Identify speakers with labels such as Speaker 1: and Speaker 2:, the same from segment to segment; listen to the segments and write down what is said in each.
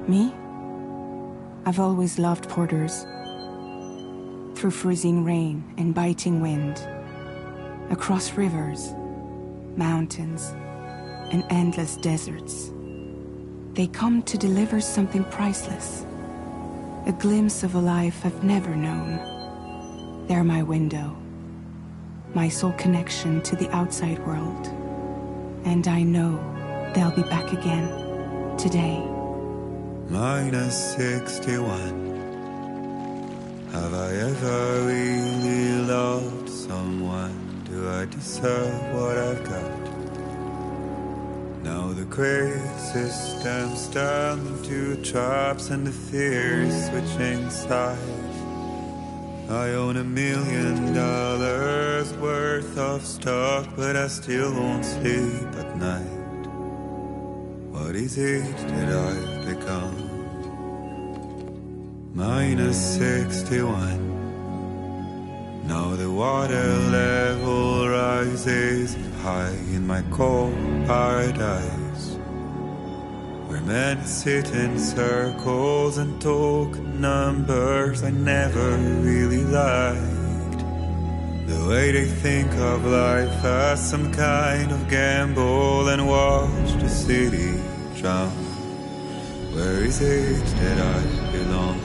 Speaker 1: Me? I've always loved porters. Through freezing rain and biting wind, across rivers, mountains, and endless deserts. They come to deliver something priceless, a glimpse of a life I've never known. They're my window, my sole connection to the outside world. And I know they'll be back again, today.
Speaker 2: Minus 61. Have I ever really loved someone? Do I deserve what I've got? Now the crazy system's turned into traps and the fear is switching sides. I own $1 million worth of stock, but I still won't sleep at night. What is it that I've become? Minus 61. Now the water level rises high in my cold paradise, where men sit in circles and talk numbers I never really liked. The way they think of life as some kind of gamble and watch the city drown. Where is it that I belong?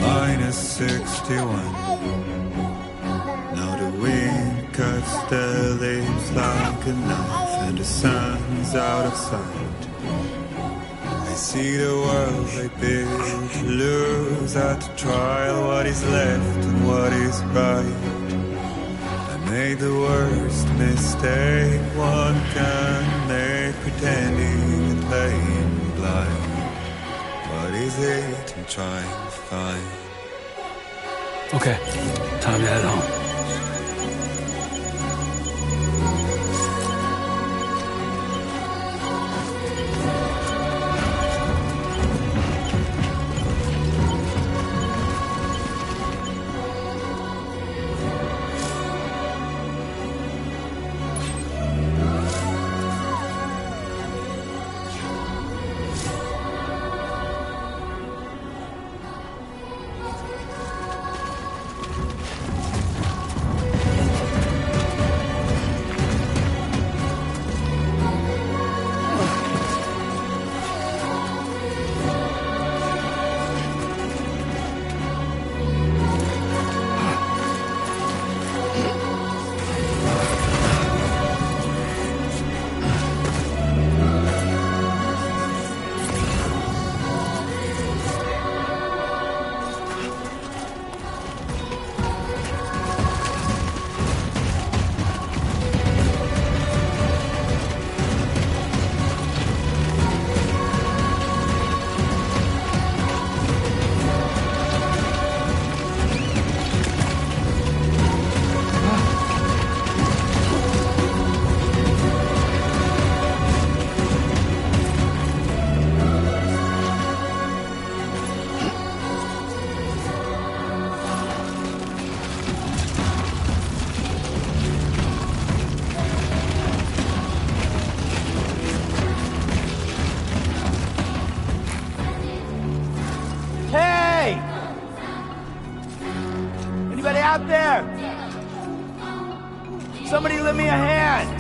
Speaker 2: Minus 61. Now the wind cuts the leaves like a knife and the sun's out of sight. I see the world they build to lose at the trial, what is left and what is right. I made the worst mistake one can make, pretending and playing blind. What is it I'm trying to find?
Speaker 3: Okay, time to head home.
Speaker 4: Anybody out there? Somebody lend me a hand.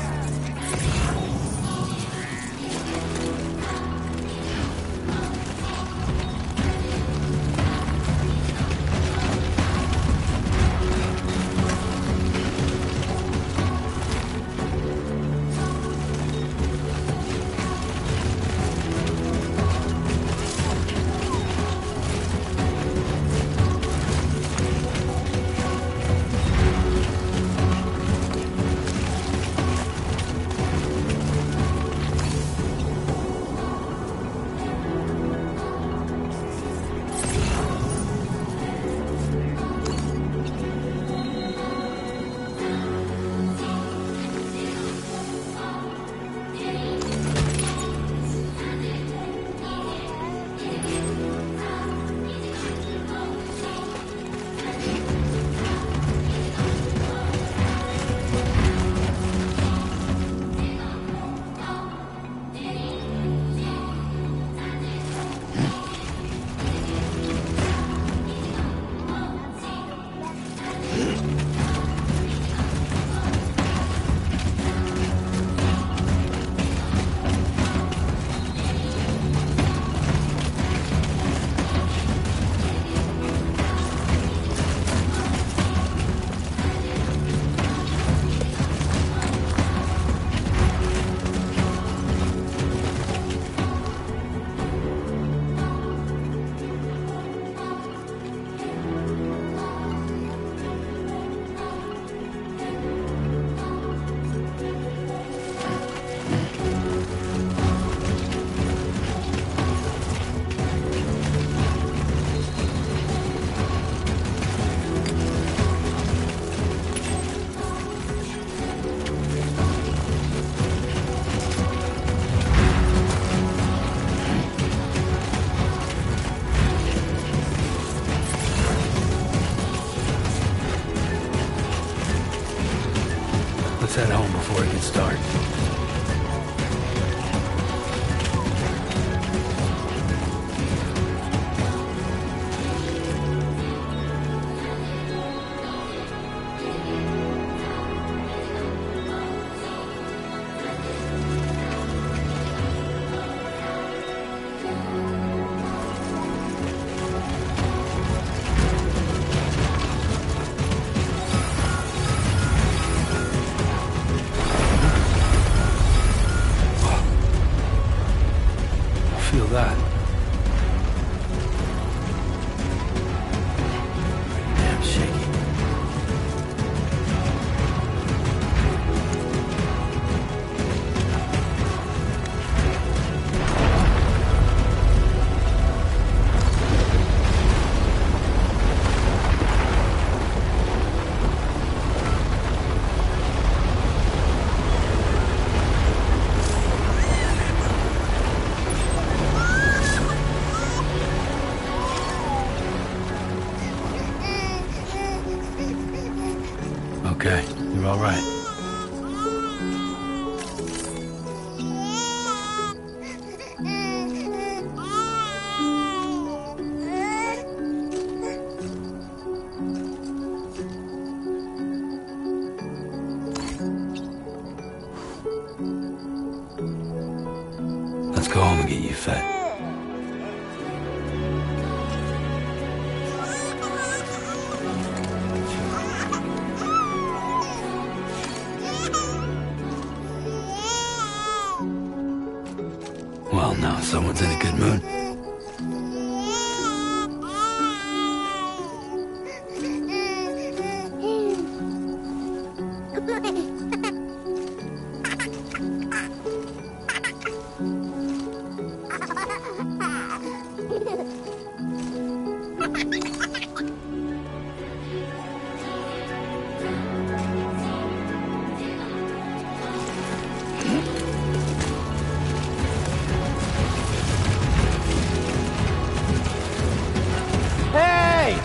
Speaker 3: Let's head home before it gets dark. Feel that? Damn shaky. Okay, you're all right. Let's go home and get you fed. Well, now someone's in a good mood.
Speaker 4: Hey!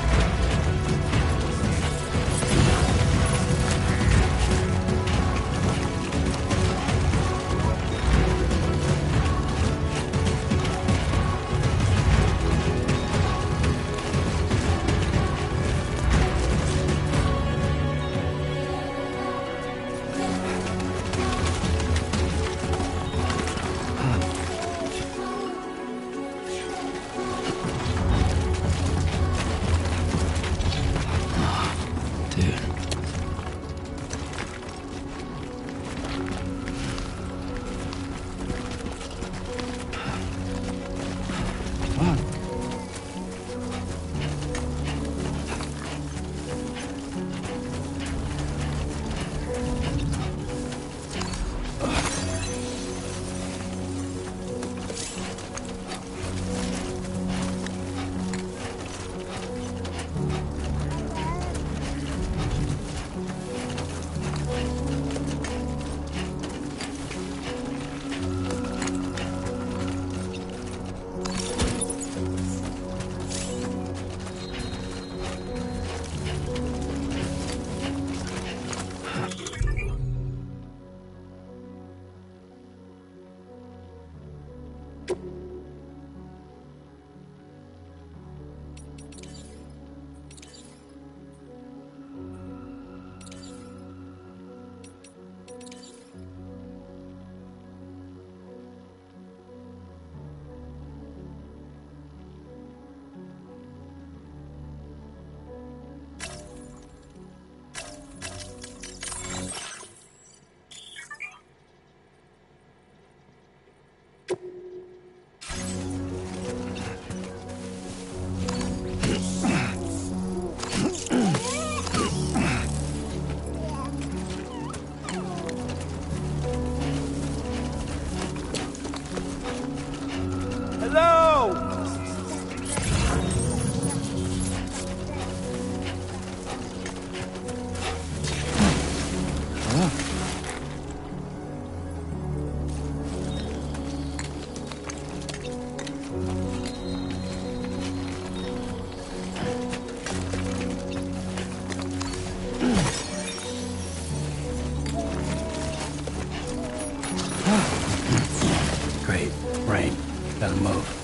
Speaker 3: Dude. Come on.
Speaker 4: Hello!
Speaker 3: Gotta move.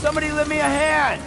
Speaker 4: Somebody lend me a hand!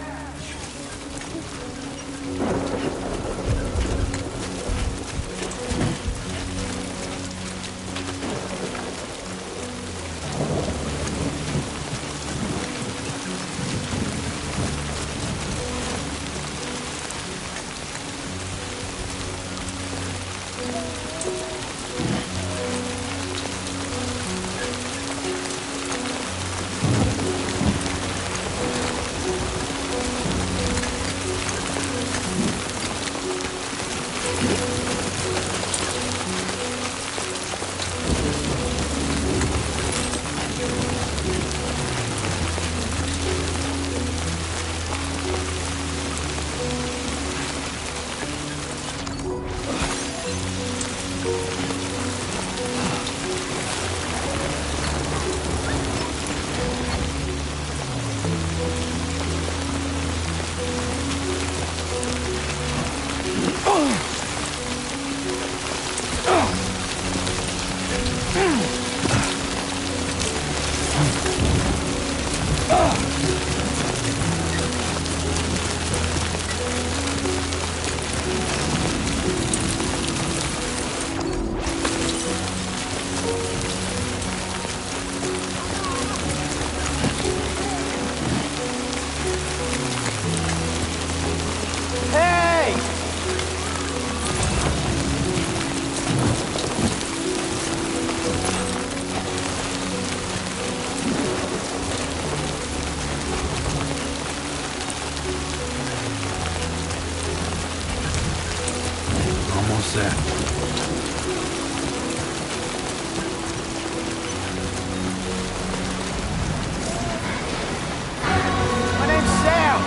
Speaker 3: Almost there.
Speaker 4: My name's Sam!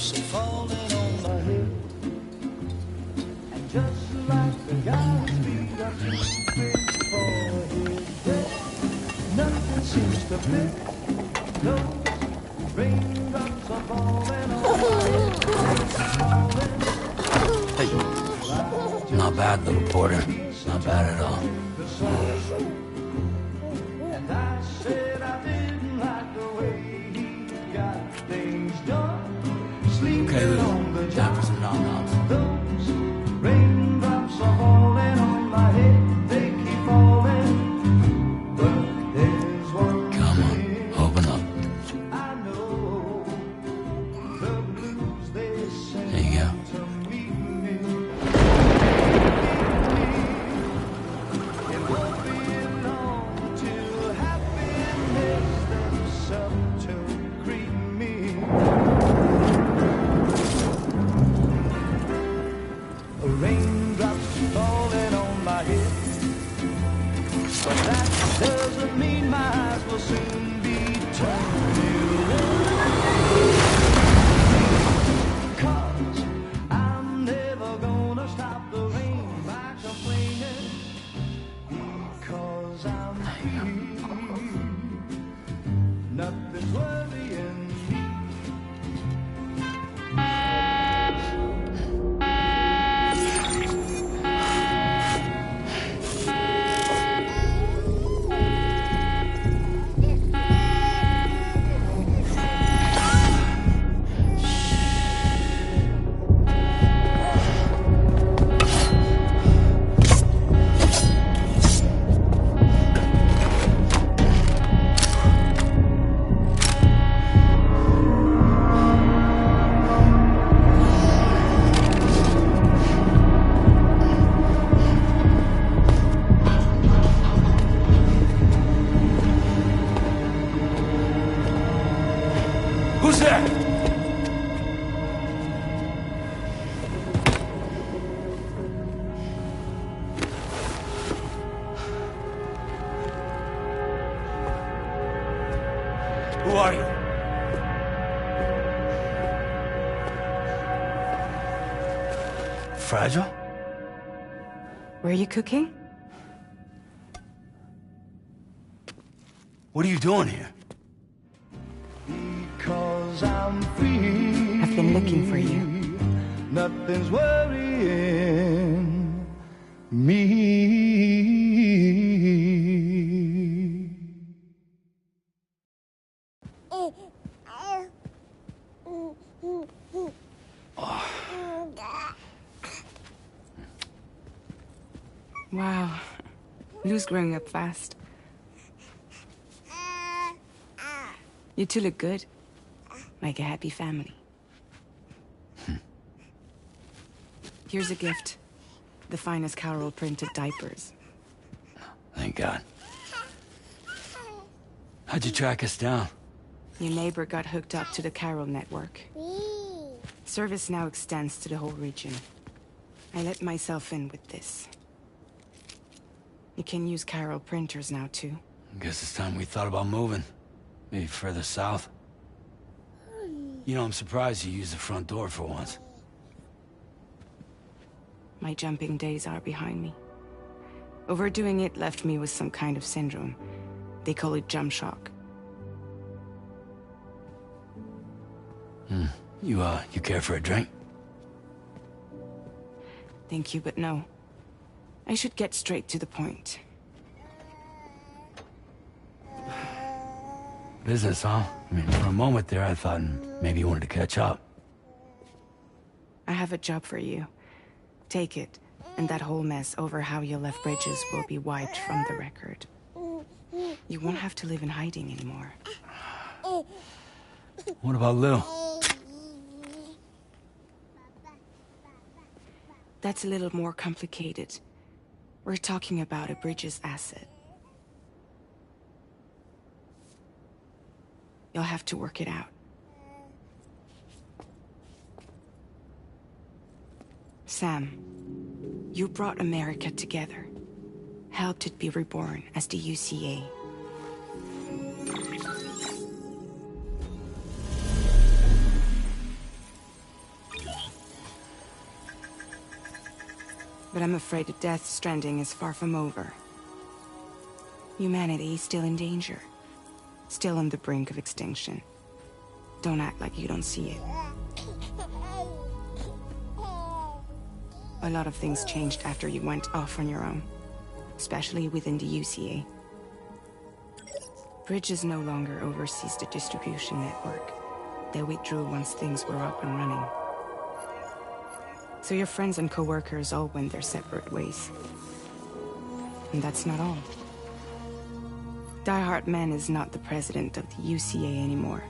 Speaker 5: raindrops are falling on my head. And just like the guy's feet are too big for his bed, nothing seems to fit. Those raindrops are falling on my head.
Speaker 3: Hey. Not bad, little Porter. Not bad at all.
Speaker 5: And I said I didn't like the way he got things done.
Speaker 3: Okay,
Speaker 5: Sleeping on the
Speaker 3: time for
Speaker 5: job.
Speaker 3: some nom-noms.
Speaker 5: Those raindrops are falling on my head. They keep falling. But there's one
Speaker 3: Come on,
Speaker 5: thing
Speaker 3: open up.
Speaker 5: I know. The blues they sing
Speaker 3: There you go.
Speaker 5: to me. It won't be long till happiness steps up to greet me. Raindrops falling on my head, but that doesn't mean my eyes will soon be turning red. 'Cause I'm never gonna stop the rain by complaining, because I'm free. Nothing's worrying me.
Speaker 3: Who's there? Who are you? Fragile?
Speaker 1: Were you cooking?
Speaker 3: What are you doing here?
Speaker 5: Because I'm free.
Speaker 1: I've been looking for you.
Speaker 5: Nothing's worrying me.
Speaker 1: Wow. Lou's growing up fast. You two look good. Like a happy family. Here's a gift. The finest Carol printed diapers.
Speaker 3: Thank God. How'd you track us down?
Speaker 1: Your neighbor got hooked up to the Carol network. Service now extends to the whole region. I let myself in with this. You can use Carol printers now, too.
Speaker 3: Guess it's time we thought about moving. Maybe further south. You know, I'm surprised you used the front door for once.
Speaker 1: My jumping days are behind me. Overdoing it left me with some kind of syndrome. They call it jump shock.
Speaker 3: You care for a drink?
Speaker 1: Thank you, but no. I should get straight to the point.
Speaker 3: Business, huh? I mean, for a moment there, I thought maybe you wanted to catch up.
Speaker 1: I have a job for you. Take it, and that whole mess over how you left Bridges will be wiped from the record. You won't have to live in hiding anymore.
Speaker 3: What about Lou?
Speaker 1: That's a little more complicated. We're talking about a Bridges asset. You'll have to work it out. Sam, you brought America together. Helped it be reborn as the UCA. But I'm afraid that Death Stranding is far from over. Humanity is still in danger. Still on the brink of extinction. Don't act like you don't see it. A lot of things changed after you went off on your own. Especially within the UCA. Bridges no longer oversees the distribution network. They withdrew once things were up and running. So your friends and co-workers all went their separate ways. And that's not all. Die Hard Man is not the president of the UCA anymore.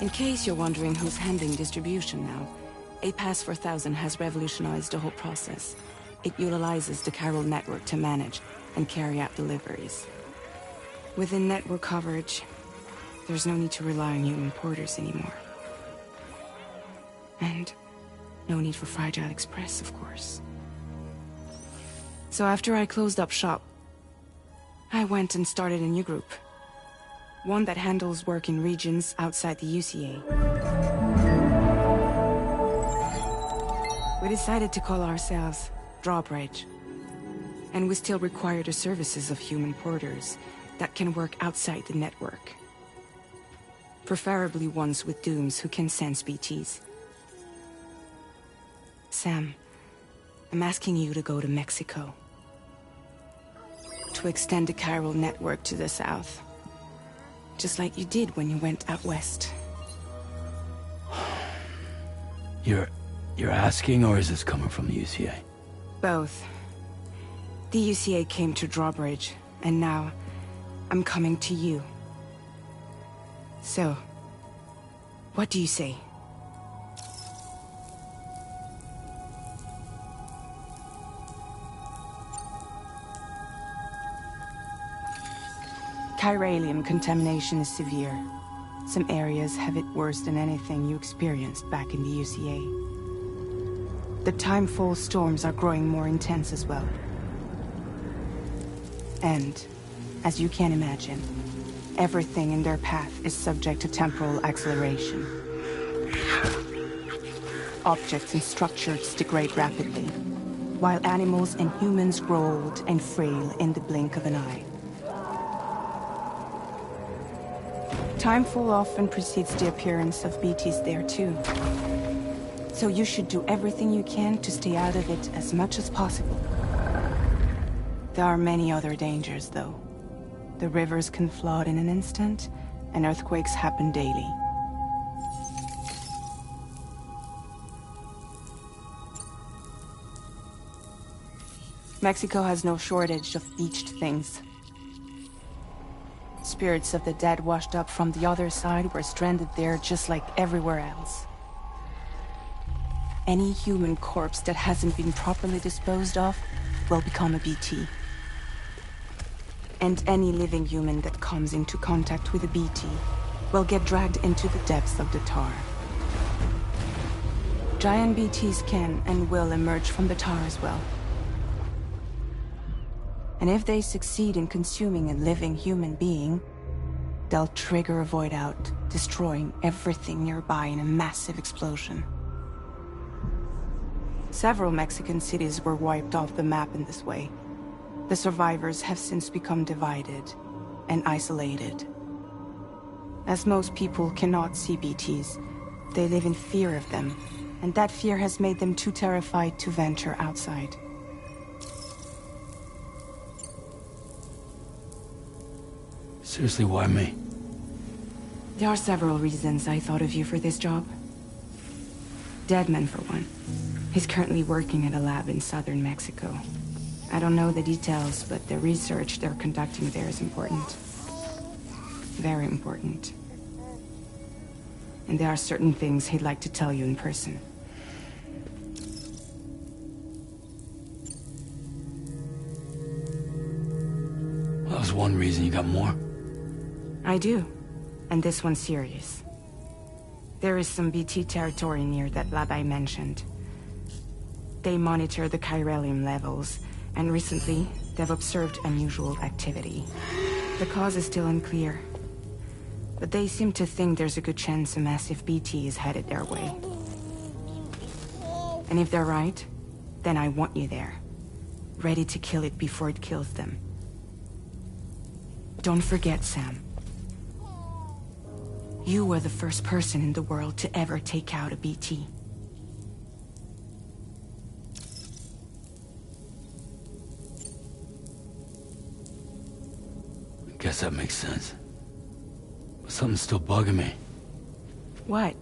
Speaker 1: In case you're wondering who's handling distribution now, A Pass 4000 has revolutionized the whole process. It utilizes the chiral network to manage and carry out deliveries. Within network coverage, there's no need to rely on human porters anymore. And no need for Fragile Express, of course. So after I closed up shop, I went and started a new group. One that handles work in regions outside the UCA. We decided to call ourselves Drawbridge. And we still require the services of human porters that can work outside the network. Preferably ones with dooms who can sense BTs. Sam, I'm asking you to go to Mexico. To extend the chiral network to the south. Just like you did when you went out west.
Speaker 3: You're asking, or is this coming from the UCA?
Speaker 1: Both. The UCA came to Drawbridge, and now I'm coming to you. So, what do you say? Chiralium contamination is severe. Some areas have it worse than anything you experienced back in the UCA. The timefall storms are growing more intense as well. And, as you can imagine, everything in their path is subject to temporal acceleration. Objects and structures degrade rapidly, while animals and humans grow old and frail in the blink of an eye. Timefall often precedes the appearance of BTs there too. So you should do everything you can to stay out of it as much as possible. There are many other dangers, though. The rivers can flood in an instant, and earthquakes happen daily. Mexico has no shortage of beached things. Spirits of the dead washed up from the other side were stranded there just like everywhere else. Any human corpse that hasn't been properly disposed of will become a BT. And any living human that comes into contact with a BT will get dragged into the depths of the tar. Giant BTs can and will emerge from the tar as well. And if they succeed in consuming a living human being, they'll trigger a void out, destroying everything nearby in a massive explosion. Several Mexican cities were wiped off the map in this way. The survivors have since become divided and isolated. As most people cannot see BTs, they live in fear of them, and that fear has made them too terrified to venture outside.
Speaker 3: Seriously, why me?
Speaker 1: There are several reasons I thought of you for this job. Deadman, for one. He's currently working at a lab in southern Mexico. I don't know the details, but the research they're conducting there is important. Very important. And there are certain things he'd like to tell you in person.
Speaker 3: Well, that was one reason. You got more?
Speaker 1: I do. And this one's serious. There is some BT territory near that lab I mentioned. They monitor the chiralium levels, and recently, they've observed unusual activity. The cause is still unclear, but they seem to think there's a good chance a massive BT is headed their way. And if they're right, then I want you there, ready to kill it before it kills them. Don't forget, Sam. You were the first person in the world to ever take out a BT.
Speaker 3: I guess that makes sense. But something's still bugging me.
Speaker 1: What?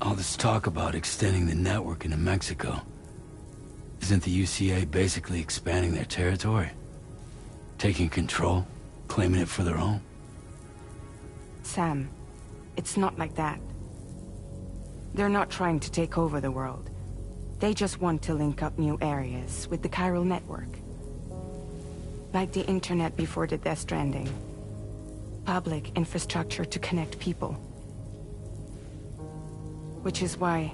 Speaker 3: All this talk about extending the network into Mexico. Isn't the UCA basically expanding their territory? Taking control, claiming it for their own?
Speaker 1: Sam, it's not like that. They're not trying to take over the world. They just want to link up new areas with the chiral network. Like the internet before the Death Stranding. Public infrastructure to connect people. Which is why,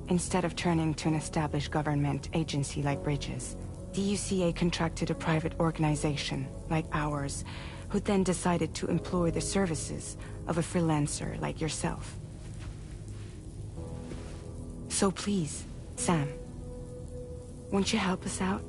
Speaker 1: instead of turning to an established government agency like Bridges, the UCA contracted a private organization, like ours, who then decided to employ the services of a freelancer like yourself. So please, Sam, won't you help us out?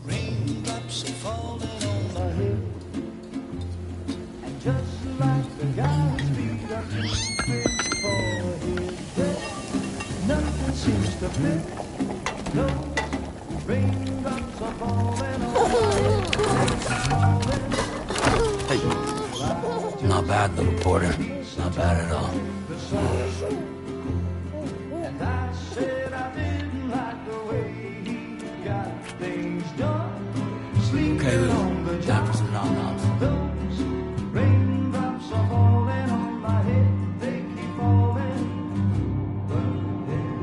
Speaker 5: Raindrops are falling on my head, and just like the guy's feet are too big for his head, nothing seems to fit. Those raindrops are falling on my head.
Speaker 3: Hey. Not bad, little Porter. Not bad at all.
Speaker 5: And I said I didn't like the way he got things done.
Speaker 3: Okay, Lou. Time for some nom-noms.
Speaker 5: Those raindrops are falling on my head. They keep falling. But there's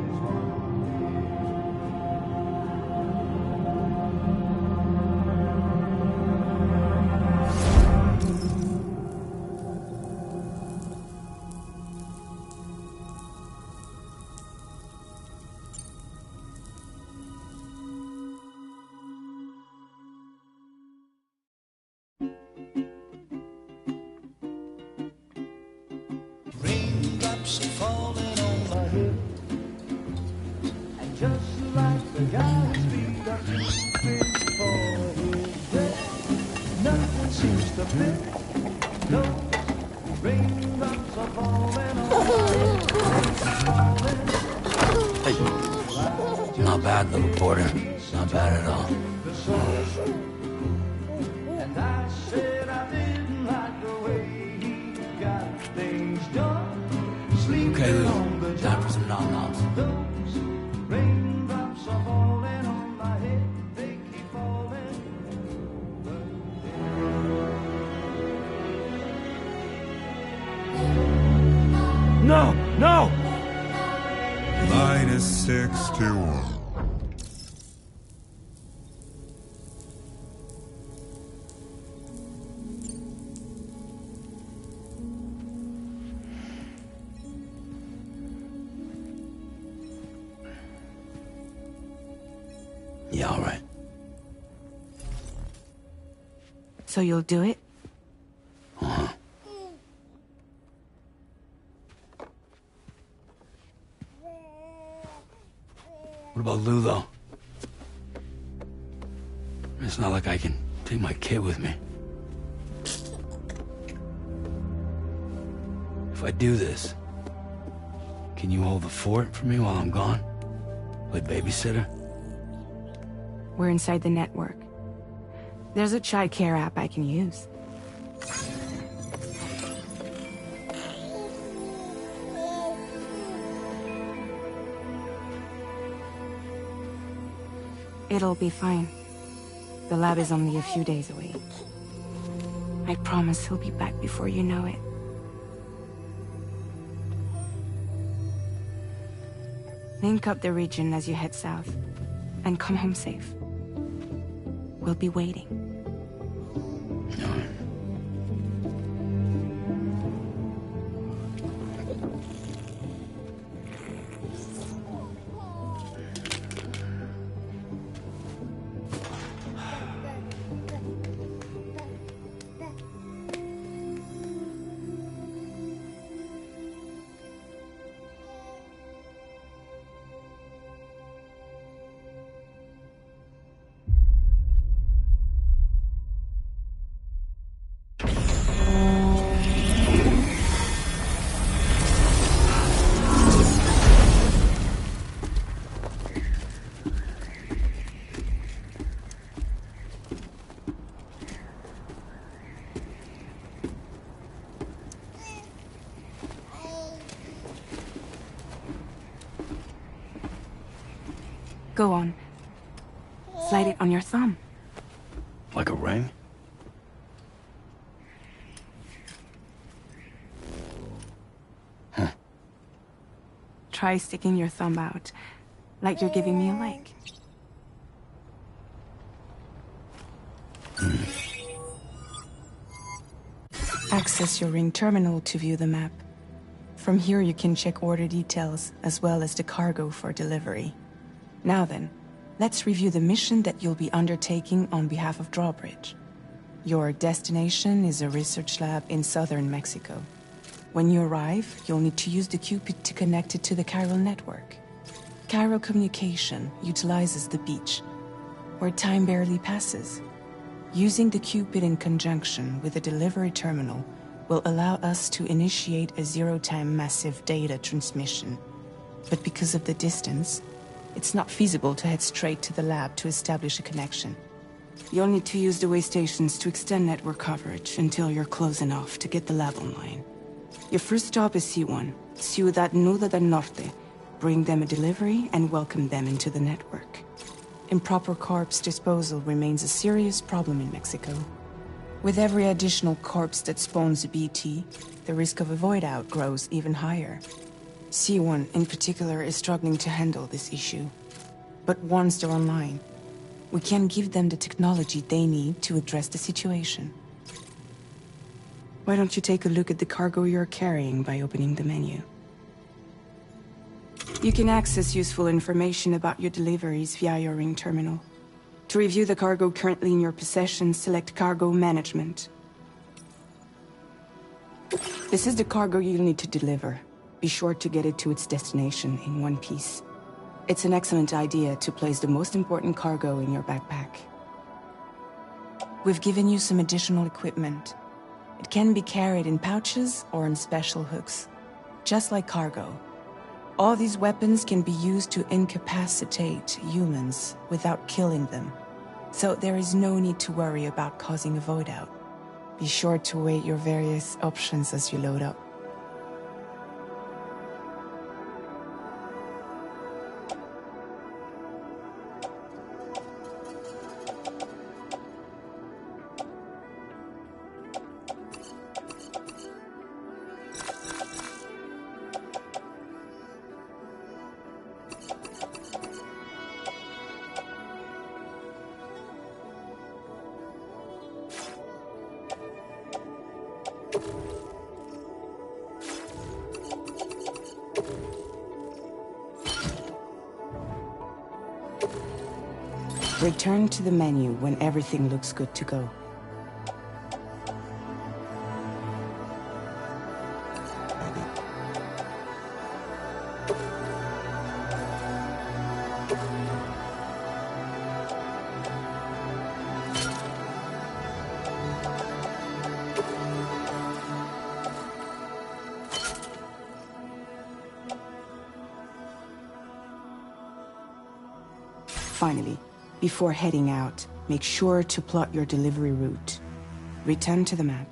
Speaker 5: raindrops are falling on my head, and just like the guy's feet are too big for his head, nothing seems to fit. Those raindrops are falling on my head.
Speaker 3: Hey. Not bad, little Porter. Not bad at all.
Speaker 5: And I said I didn't like the way he got things done.
Speaker 3: Okay, Lou. Time for some nom-noms.
Speaker 5: Those raindrops are falling on my head. They keep falling.
Speaker 4: No! No!
Speaker 2: -61.
Speaker 3: Yeah, all right.
Speaker 1: So you'll do it?
Speaker 3: Uh-huh. What about Lou, though? It's not like I can take my kid with me. If I do this, can you hold the fort for me while I'm gone? Play babysitter?
Speaker 1: We're inside the network. There's a child care app I can use. It'll be fine. The lab is only a few days away. I promise he'll be back before you know it. Link up the region as you head south. and come home safe. We'll be waiting. Go on. Slide it on your thumb.
Speaker 3: Like a ring? Huh.
Speaker 1: Try sticking your thumb out, like you're giving me a like. Access your ring terminal to view the map. From here you can check order details, as well as the cargo for delivery. Now then, let's review the mission that you'll be undertaking on behalf of Drawbridge. Your destination is a research lab in southern Mexico. When you arrive, you'll need to use the Cupid to connect it to the chiral network. Chiral communication utilizes the beach, where time barely passes. Using the Cupid in conjunction with the delivery terminal will allow us to initiate a zero-time massive data transmission. But because of the distance, it's not feasible to head straight to the lab to establish a connection. You'll need to use the way stations to extend network coverage until you're close enough to get the lab online. Your first stop is C1, Ciudad Nuda del Norte. Bring them a delivery and welcome them into the network. Improper corpse disposal remains a serious problem in Mexico. With every additional corpse that spawns a BT, the risk of a void out grows even higher. C1 in particular is struggling to handle this issue. But once they're online, we can give them the technology they need to address the situation. Why don't you take a look at the cargo you're carrying by opening the menu? You can access useful information about your deliveries via your ring terminal. To review the cargo currently in your possession, select Cargo Management. This is the cargo you'll need to deliver. Be sure to get it to its destination in one piece. It's an excellent idea to place the most important cargo in your backpack. We've given you some additional equipment. It can be carried in pouches or in special hooks, just like cargo. All these weapons can be used to incapacitate humans without killing them. So there is no need to worry about causing a void out. Be sure to weigh your various options as you load up. Return to the menu when everything looks good to go. Finally, before heading out, make sure to plot your delivery route. Return to the map.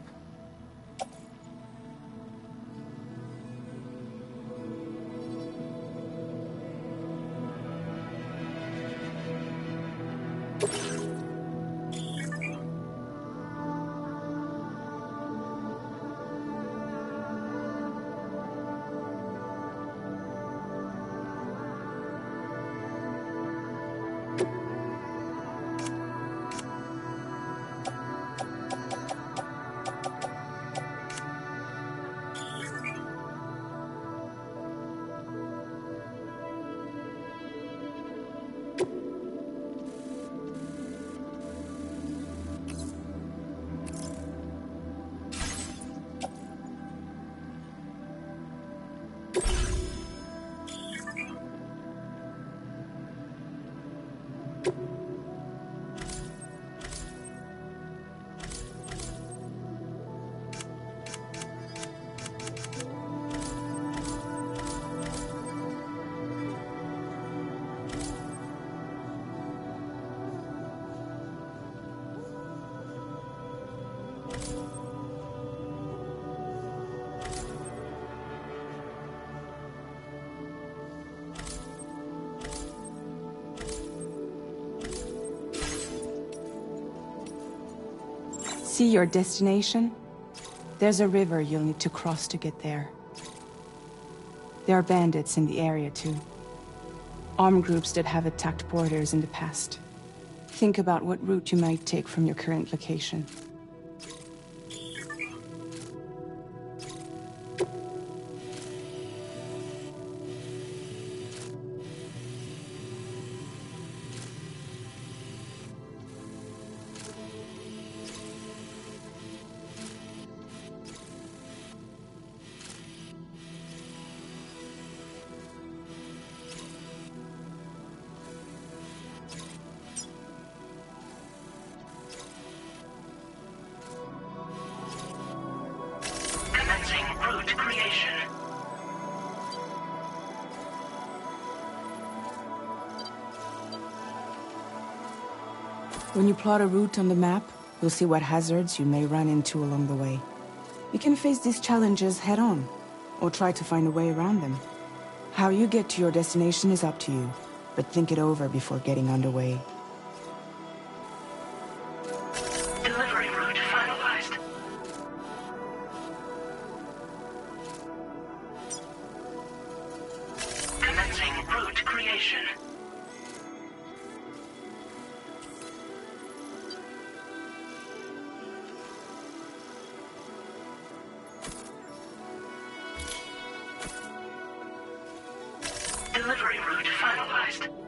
Speaker 1: See your destination? There's a river you'll need to cross to get there. There are bandits in the area too. Armed groups that have attacked borders in the past. Think about what route you might take from your current location.
Speaker 6: Route creation.
Speaker 1: When you plot a route on the map, you'll see what hazards you may run into along the way. You can face these challenges head-on, or try to find a way around them. How you get to your destination is up to you, but think it over before getting underway.
Speaker 6: Delivery route finalized. Commencing route creation. Delivery route finalized.